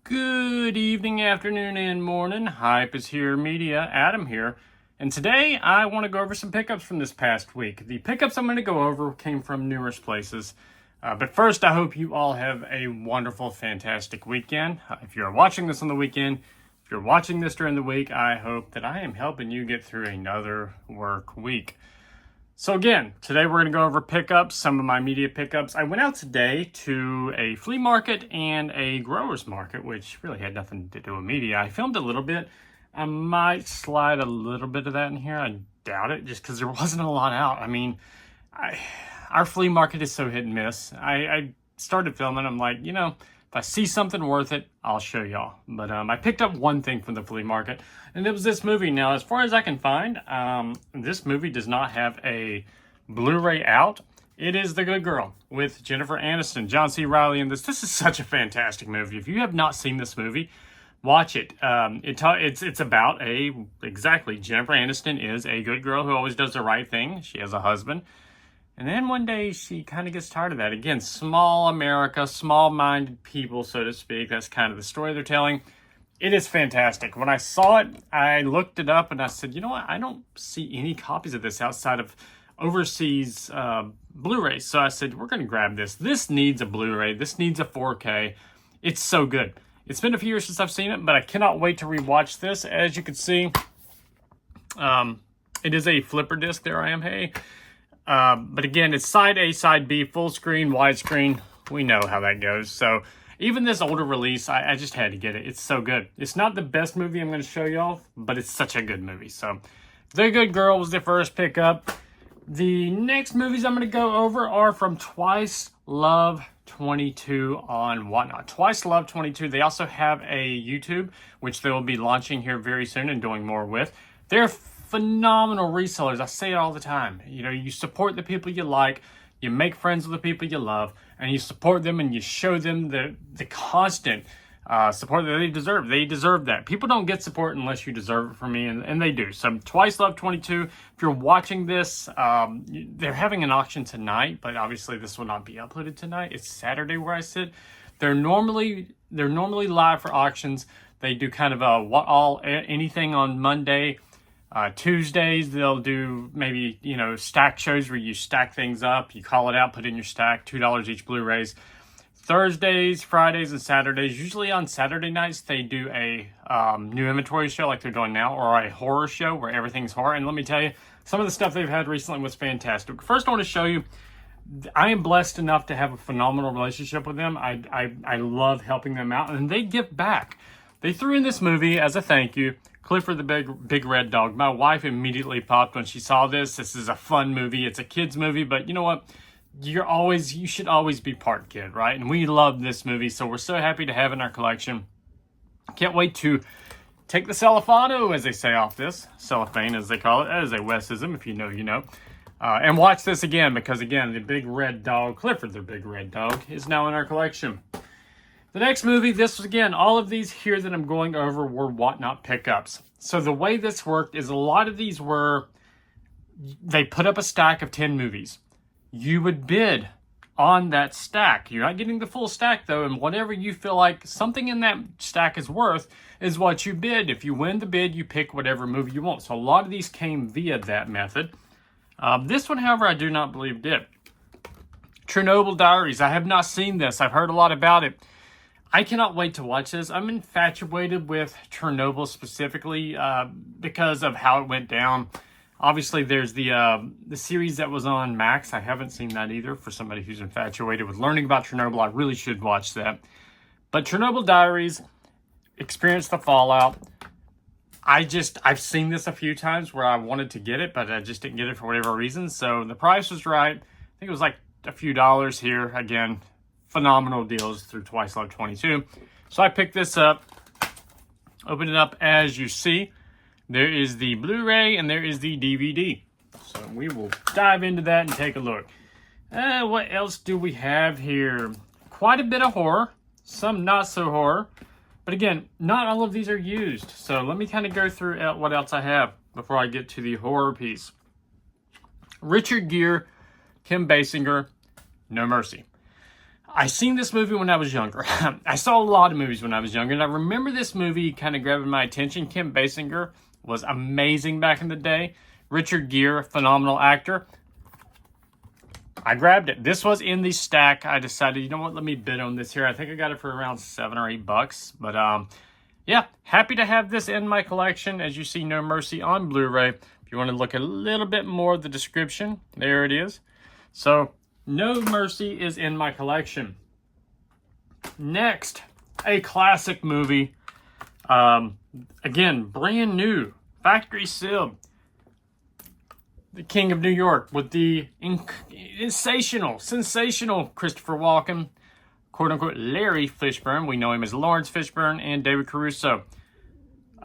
Good evening, afternoon, and morning. Hype is here, media. Adam here. And today I want to go over some pickups from this past week. The pickups I'm going to go over came from numerous places. But first, I hope you all have a wonderful, fantastic weekend. If you're watching this on the weekend, if you're watching this during the week, I hope that I am helping you get through another work week. So again, today we're going to go over pickups, some of my media pickups. I went out today to a flea market and a grower's market, which really had nothing to do with media. I filmed a little bit. I might slide a little bit of that in here. I doubt it, just because there wasn't a lot out. I mean, our flea market is so hit and miss. I started filming. I'm like, if I see something worth it, I'll show y'all. But I picked up one thing from the flea market, and it was this movie. Now, as far as I can find, this movie does not have a Blu-ray out. It is The Good Girl with Jennifer Aniston, John C. Reilly in this. This is such a fantastic movie. If you have not seen this movie, watch it. It's about exactly, Jennifer Aniston is a good girl who always does the right thing. She has a husband. And then one day she kind of gets tired of that. Again, small America, small-minded people, so to speak. That's kind of the story they're telling. It is fantastic. When I saw it, I looked it up and I said, you know what? I don't see any copies of this outside of overseas Blu-rays. So I said, we're going to grab this. This needs a Blu-ray. This needs a 4K. It's so good. It's been a few years since I've seen it, but I cannot wait to rewatch this. As you can see, it is a flipper disc. There I am. Hey. But again, it's side A, side B, full screen, widescreen. We know how that goes. So even this older release, I just had to get it. It's so good. It's not the best movie I'm going to show y'all, but it's such a good movie. So The Good Girl was the first pickup. The next movies I'm going to go over are from Twice Love 22 on Whatnot. Twice Love 22. They also have a YouTube, which they will be launching here very soon and doing more with. They're phenomenal resellers. I say it all the time. You support the people you like, you make friends with the people you love, and you support them and you show them the constant support that they deserve. They deserve that. People don't get support unless you deserve it from me, and they do. So Twice Love 22, if you're watching this, they're having an auction tonight, but obviously this will not be uploaded tonight. It's Saturday where I sit. They're normally live for auctions. They do kind of anything on Monday. Tuesdays, they'll do maybe, stack shows where you stack things up. You call it out, put in your stack, $2 each Blu-rays. Thursdays, Fridays, and Saturdays. Usually on Saturday nights, they do a new inventory show like they're doing now, or a horror show where everything's horror. And let me tell you, some of the stuff they've had recently was fantastic. First, I want to show you, I am blessed enough to have a phenomenal relationship with them. I love helping them out, and they give back. They threw in this movie as a thank you, Clifford the Big Red Dog. My wife immediately popped when she saw this. This is a fun movie. It's a kid's movie, but you know what? You should always be part kid, right? And we love this movie, so we're so happy to have it in our collection. Can't wait to take the cellophano, as they say, off this. Cellophane, as they call it. That is a Westism, if you know, you know. And watch this again, because again, the Big Red Dog, Clifford the Big Red Dog, is now in our collection. The next movie, this was, again, all of these here that I'm going over were Whatnot pickups. So the way this worked is a lot of these were, they put up a stack of 10 movies. You would bid on that stack. You're not getting the full stack, though, and whatever you feel like something in that stack is worth is what you bid. If you win the bid, you pick whatever movie you want. So a lot of these came via that method. This one, however, I do not believe did. Chernobyl Diaries. I have not seen this. I've heard a lot about it. I cannot wait to watch this. I'm infatuated with Chernobyl specifically because of how it went down. Obviously, there's the series that was on Max. I haven't seen that either. For somebody who's infatuated with learning about Chernobyl, I really should watch that. But Chernobyl Diaries, experience the fallout. I've seen this a few times where I wanted to get it, but I just didn't get it for whatever reason. So the price was right. I think it was like a few dollars here. Again, phenomenal deals through Twice Love 22. So I picked this up, open it up. As you see, there is the Blu-ray and there is the DVD. So we will dive into that and take a look. What else do we have here? Quite a bit of horror, some not so horror. But again, not all of these are used. So let me kind of go through what else I have before I get to the horror piece. Richard Gere, Kim Basinger, No Mercy. I seen this movie when I was younger. I saw a lot of movies when I was younger, and I remember this movie kind of grabbing my attention. Kim Basinger was amazing back in the day. Richard Gere, phenomenal actor. I grabbed it. This was in the stack. I decided, you know what, let me bid on this here. I think I got it for around $7 or $8. But yeah, happy to have this in my collection. As you see, No Mercy on Blu-ray. If you want to look a little bit more of the description, there it is. So, No Mercy is in my collection. Next, a classic movie. Again, brand new. Factory sealed. The King of New York with the sensational Christopher Walken, quote-unquote Larry Fishburne. We know him as Lawrence Fishburne, and David Caruso.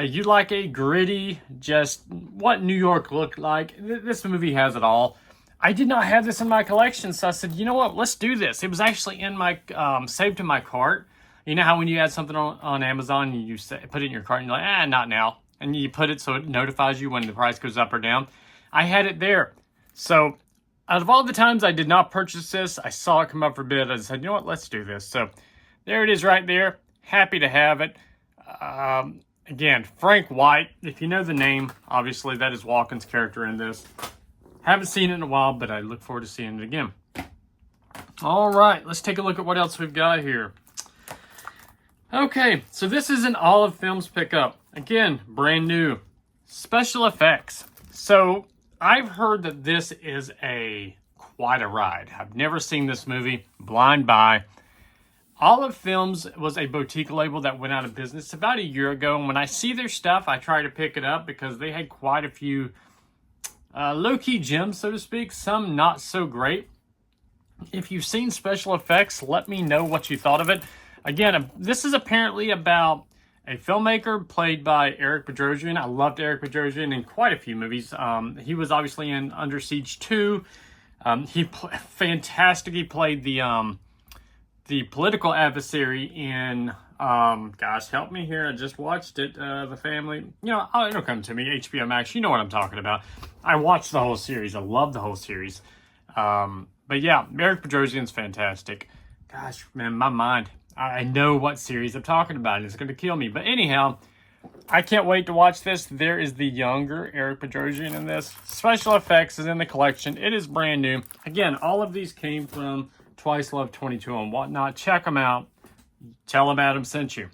You like a gritty, just what New York looked like. This movie has it all. I did not have this in my collection, so I said, you know what, let's do this. It was actually in my, saved in my cart. You know how when you add something on Amazon, you put it in your cart, and you're like, not now. And you put it so it notifies you when the price goes up or down. I had it there. So out of all the times I did not purchase this, I saw it come up for bid. I said, you know what, let's do this. So there it is right there. Happy to have it. Again, Frank White, if you know the name, obviously that is Walken's character in this. Haven't seen it in a while, but I look forward to seeing it again. All right, let's take a look at what else we've got here. Okay, so this is an Olive Films pickup. Again, brand new. Special effects. So I've heard that this is quite a ride. I've never seen this movie. Blind Buy. Olive Films was a boutique label that went out of business about a year ago. And when I see their stuff, I try to pick it up because they had quite a few low-key gems, so to speak. Some not so great. If you've seen special effects, let me know what you thought of it. Again, this is apparently about a filmmaker played by Eric Bedrosian. I loved Eric Bedrosian in quite a few movies. He was obviously in Under Siege 2. Fantastic. He played the political adversary in, gosh, help me here. I just watched it, The Family. You know, it'll come to me, HBO Max. You know what I'm talking about. I watched the whole series. I love the whole series. But yeah, Eric Bedrosian's fantastic. Gosh, man, my mind. I know what series I'm talking about, and it's going to kill me. But anyhow, I can't wait to watch this. There is the younger Eric Bedrosian in this. Special effects is in the collection. It is brand new. Again, all of these came from Twice Love 22 and whatnot. Check them out. Tell them Adam sent you.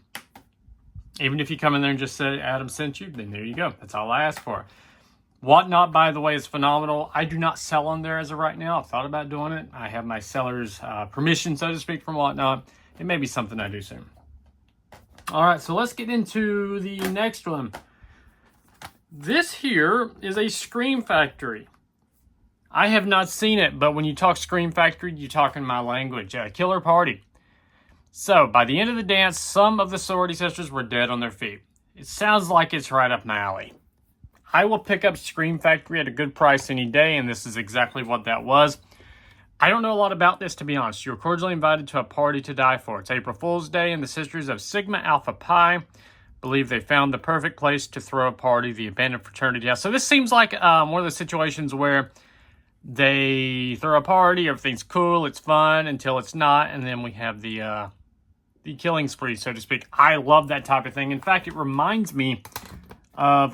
Even if you come in there and just say Adam sent you, then there you go. That's all I ask for. Whatnot, by the way, is phenomenal. I do not sell on there as of right now. I've thought about doing it. I have my seller's permission, so to speak, from Whatnot. It may be something I do soon. All right, so let's get into the next one. This here is a Scream Factory. I have not seen it, but when you talk Scream Factory, you're talking my language. Killer Party. So, by the end of the dance, some of the sorority sisters were dead on their feet. It sounds like it's right up my alley. I will pick up Scream Factory at a good price any day, and this is exactly what that was. I don't know a lot about this, to be honest. You're cordially invited to a party to die for. It's April Fool's Day, and the Sisters of Sigma Alpha Pi believe they found the perfect place to throw a party, the abandoned fraternity house. So this seems like one of the situations where they throw a party, everything's cool, it's fun, until it's not, and then we have the killing spree, so to speak. I love that type of thing. In fact, it reminds me of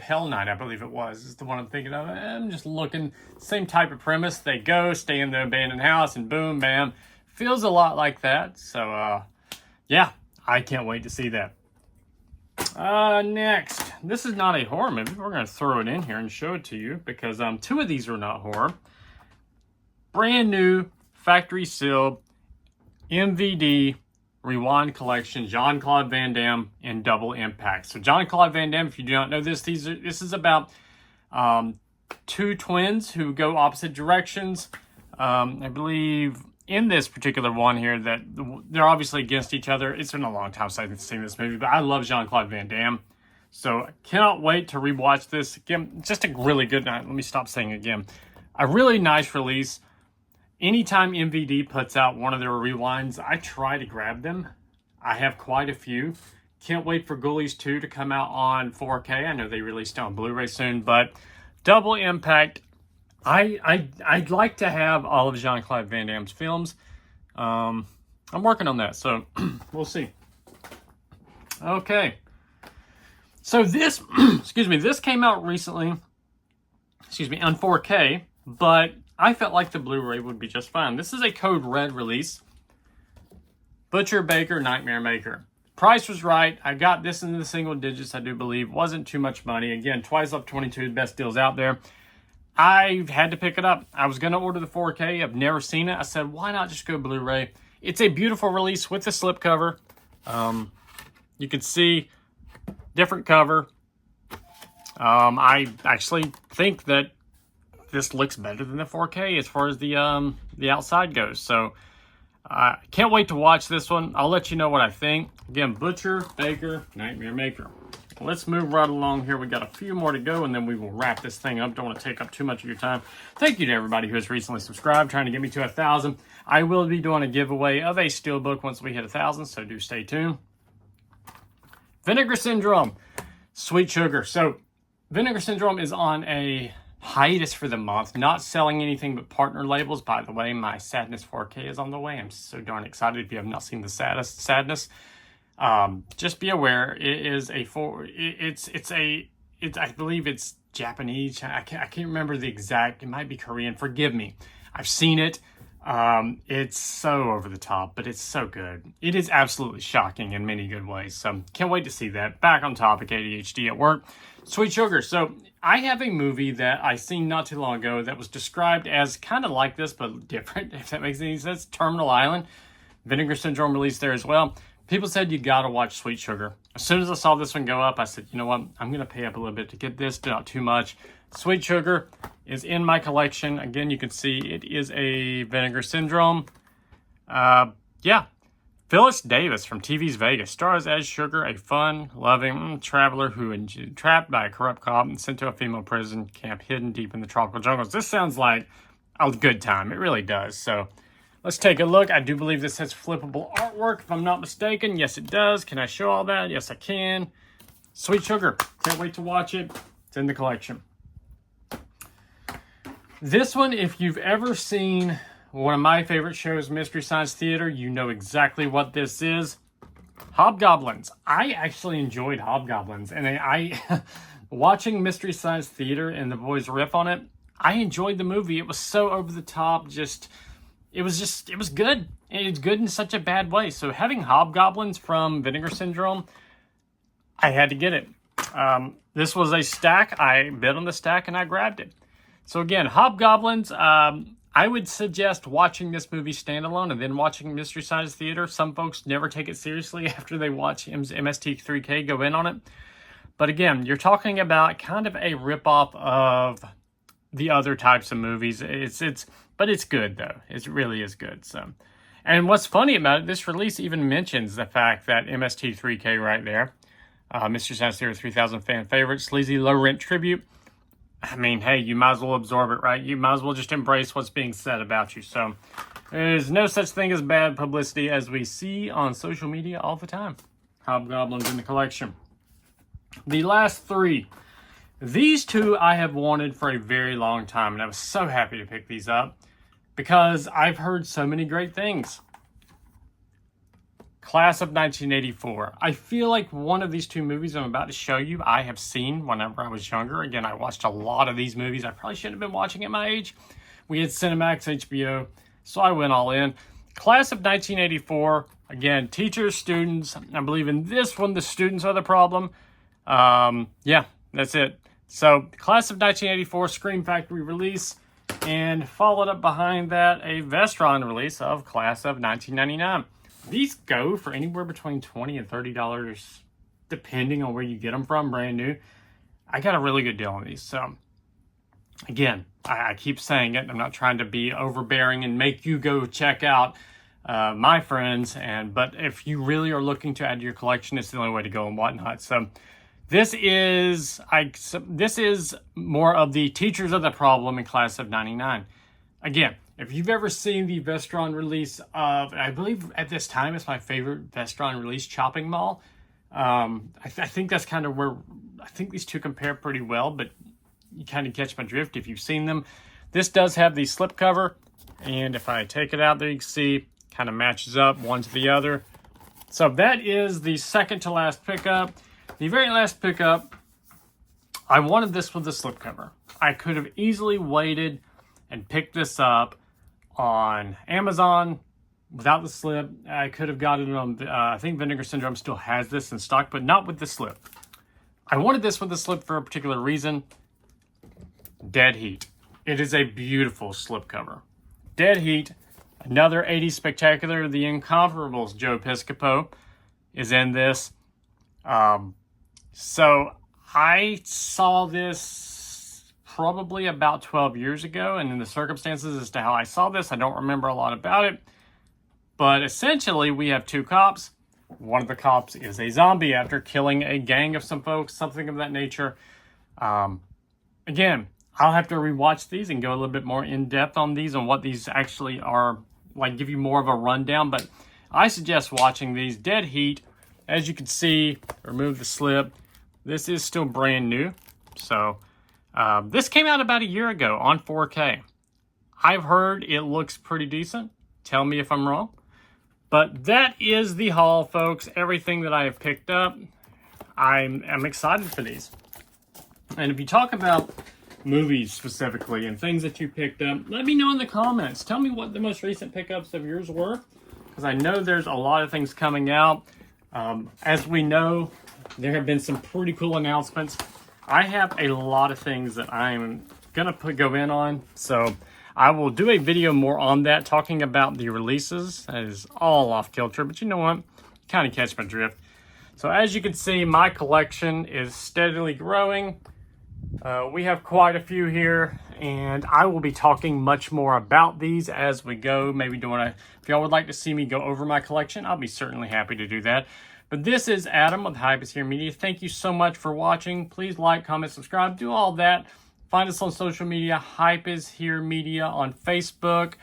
Hell Night, I believe it was. Is the one I'm thinking of. I'm just looking. Same type of premise. They go, stay in the abandoned house, and boom, bam. Feels a lot like that. So, yeah, I can't wait to see that. Next. This is not a horror movie. We're going to throw it in here and show it to you because two of these are not horror. Brand new, factory sealed, MVD Rewind Collection, Jean-Claude Van Damme in Double Impact. So Jean-Claude Van Damme, if you do not know this, this is about two twins who go opposite directions. I believe in this particular one here that they're obviously against each other. It's been a long time since I've seen this movie, but I love Jean-Claude Van Damme. So I cannot wait to rewatch this. Again, just a really good night. Let me stop saying again. A really nice release. Anytime MVD puts out one of their rewinds, I try to grab them. I have quite a few. Can't wait for Ghoulies 2 to come out on 4K. I know they released it on Blu-ray soon, but Double Impact, I'd like to have all of Jean-Claude Van Damme's films. I'm working on that, so we'll see. Okay. So this, excuse me, this came out recently, on 4K, but I felt like the Blu-ray would be just fine. This is a Code Red release. Butcher Baker Nightmare Maker. Price was right. I got this in the single digits, I do believe. Wasn't too much money. Again, Twice Up 22, best deals out there. I had to pick it up. I was going to order the 4K. I've never seen it. I said, why not just go Blu-ray? It's a beautiful release with the slipcover. You can see different cover. I actually think that this looks better than the 4K as far as the outside goes. So I can't wait to watch this one. I'll let you know what I think. Again, Butcher Baker Nightmare Maker. Let's move right along here. We got a few more to go, and then we will wrap this thing up. Don't want to take up too much of your time. Thank you to everybody who has recently subscribed, trying to get me to 1,000. I will be doing a giveaway of a steelbook once we hit 1,000, so do stay tuned. Vinegar Syndrome, Sweet Sugar. So Vinegar Syndrome is on a hiatus for the month, not selling anything but partner labels. By the way, my Sadness 4K is on the way. I'm so darn excited. If you have not seen the Sadness, just be aware, it is I believe it's Japanese. I can't remember the exact, it might be Korean. Forgive me. I've seen it. It's so over the top, but it's so good. It is absolutely shocking in many good ways. So can't wait to see that. Back on topic, ADHD at work. Sweet Sugar. So I have a movie that I seen not too long ago that was described as kind of like this, but different, if that makes any sense. Terminal Island. Vinegar Syndrome released there as well. People said you gotta watch Sweet Sugar. As soon as I saw this one go up, I said, you know what? I'm gonna pay up a little bit to get this, but not too much. Sweet Sugar is in my collection. Again, you can see it is a Vinegar Syndrome. Yeah. Phyllis Davis from TV's Vegas stars as Sugar, a fun-loving traveler who is trapped by a corrupt cop and sent to a female prison camp hidden deep in the tropical jungles. This sounds like a good time. It really does. So let's take a look. I do believe this has flippable artwork, if I'm not mistaken. Yes, it does. Can I show all that? Yes, I can. Sweet Sugar. Can't wait to watch it. It's in the collection. This one, if you've ever seen one of my favorite shows, Mystery Science Theater, you know exactly what this is. Hobgoblins. I actually enjoyed Hobgoblins. And I watching Mystery Science Theater and the boys riff on it, I enjoyed the movie. It was so over the top, it was good. It's good in such a bad way. So having Hobgoblins from Vinegar Syndrome, I had to get it. This was a stack. I bid on the stack and I grabbed it. So again, Hobgoblins, I would suggest watching this movie standalone and then watching Mystery Science Theater. Some folks never take it seriously after they watch MST3K go in on it. But again, you're talking about kind of a ripoff of the other types of movies. But it's good though. It really is good. So, and what's funny about it, this release even mentions the fact that MST3K right there, Mystery Science Theater 3000 fan favorite, sleazy low rent tribute. I mean, hey, you might as well absorb it, right? You might as well just embrace what's being said about you. So there's no such thing as bad publicity as we see on social media all the time. Hobgoblins in the collection. The last three. These two I have wanted for a very long time, and I was so happy to pick these up because I've heard so many great things. Class of 1984. I feel like one of these two movies I'm about to show you, I have seen whenever I was younger. Again, I watched a lot of these movies. I probably shouldn't have been watching at my age. We had Cinemax, HBO, so I went all in. Class of 1984. Again, teachers, students. I believe in this one, the students are the problem. Yeah, that's it. So, Class of 1984 Scream Factory release, and followed up behind that a Vestron release of Class of 1999. These go for anywhere between $20 and $30, depending on where you get them from, brand new. I got a really good deal on these. So, again, I keep saying it. I'm not trying to be overbearing and make you go check out my friends. But if you really are looking to add to your collection, it's the only way to go and whatnot. So, this is more of the teachers of the problem in Class of 99. Again, if you've ever seen the Vestron release of, I believe at this time it's my favorite Vestron release, Chopping Mall. I think that's kind of where I think these two compare pretty well, but you kind of catch my drift if you've seen them. This does have the slip cover, and if I take it out there, you can see kind of matches up one to the other. So that is the second to last pickup. The very last pickup, I wanted this with the slip cover. I could have easily waited and picked this up on Amazon without the slip. I could have gotten it on, I think Vinegar Syndrome still has this in stock, but not with the slip. I wanted this with the slip for a particular reason. Dead Heat. It is a beautiful slip cover. Dead Heat, another 80s spectacular. The incomparable Joe Piscopo is in this. So I saw this probably about 12 years ago, and in the circumstances as to how I saw this, I don't remember a lot about it. But essentially, we have two cops. One of the cops is a zombie after killing a gang of some folks, something of that nature. Again, I'll have to rewatch these and go a little bit more in depth on these and what these actually are, like give you more of a rundown. But I suggest watching these. Dead Heat, as you can see, remove the slip. This is still brand new. So this came out about a year ago on 4K. I've heard it looks pretty decent. Tell me if I'm wrong. But that is the haul, folks. Everything that I have picked up. I'm excited for these. And if you talk about movies specifically and things that you picked up, let me know in the comments. Tell me what the most recent pickups of yours were, because I know there's a lot of things coming out. As we know, there have been some pretty cool announcements. I have a lot of things that I'm gonna go in on, so I will do a video more on that, talking about the releases. That is all off kilter, but you know what? Kind of catch my drift. So as you can see, my collection is steadily growing. We have quite a few here, and I will be talking much more about these as we go. Maybe if y'all would like to see me go over my collection, I'll be certainly happy to do that. But this is Adam with Hype is Here Media. Thank you so much for watching. Please like, comment, subscribe, do all that. Find us on social media, Hype is Here Media on Facebook,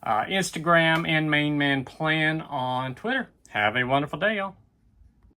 Instagram, and Main Man Plan on Twitter. Have a wonderful day, y'all.